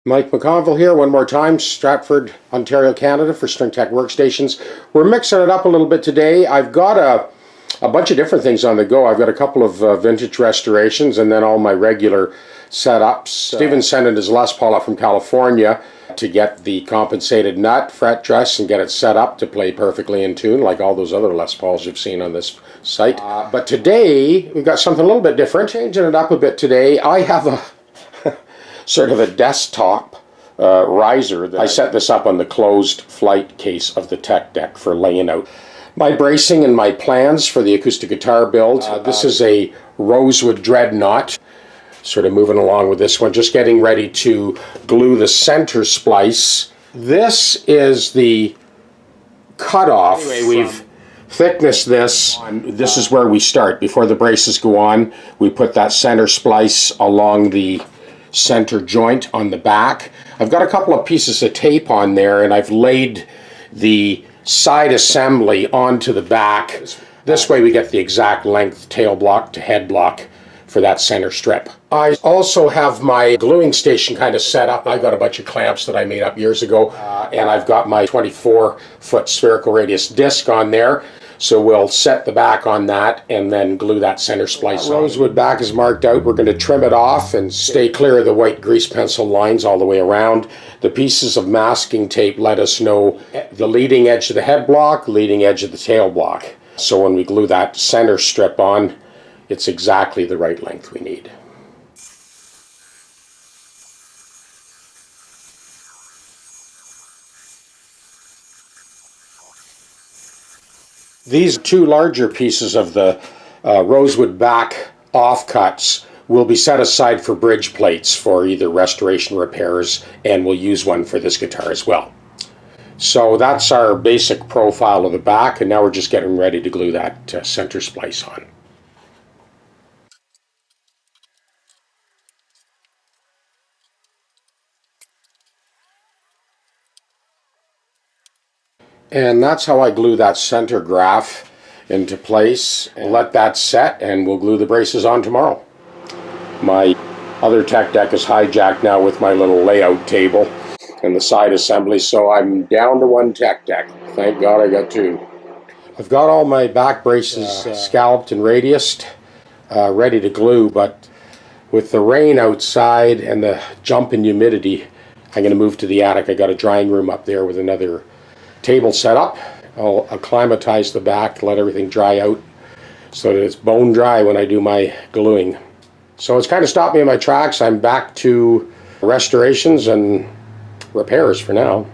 Mike McConville here one more time, Stratford, Ontario, Canada for StringTech Workstations. We're mixing it up a little bit today. I've got a bunch of different things on the go. I've got a couple of vintage restorations and then all my regular setups. Steven sent in his Les Paul up from California to get the compensated nut, fret dress, and get it set up to play perfectly in tune like all those other Les Pauls you've seen on this site. But today we've got something a little bit different, changing it up a bit today. I have a sort of a desktop riser. I set this up on the closed flight case of the tech deck for laying out my bracing and my plans for the acoustic guitar build. This is a rosewood Dreadnought. Sort of moving along with this one, just getting ready to glue the center splice. This is the cutoff. Anyway, we've thicknessed this. This is where we start. Before the braces go on, we put that center splice along the center joint on the back. I've got a couple of pieces of tape on there and I've laid the side assembly onto the back. This way we get the exact length tail block to head block for that center strip. I also have my gluing station kind of set up. I've got a bunch of clamps that I made up years ago and I've got my 24-foot spherical radius disc on there. So we'll set the back on that and then glue that center splice on. Rosewood back is marked out. We're going to trim it off and stay clear of the white grease pencil lines all the way around. The pieces of masking tape let us know the leading edge of the head block, leading edge of the tail block. So when we glue that center strip on, it's exactly the right length we need. These two larger pieces of the rosewood back offcuts will be set aside for bridge plates for either restoration repairs, and we'll use one for this guitar as well. So that's our basic profile of the back, and now we're just getting ready to glue that center splice on. And that's how I glue that center graph into place. We'll let that set and we'll glue the braces on tomorrow. My other tech deck is hijacked now with my little layout table and the side assembly, so I'm down to one tech deck. Thank God I got two. I've got all my back braces scalloped and radiused, ready to glue, but with the rain outside and the jump in humidity, I'm going to move to the attic. I got a drying room up there with another table set up. I'll acclimatize the back, let everything dry out so that it's bone dry when I do my gluing. So it's kind of stopped me in my tracks. I'm back to restorations and repairs for now.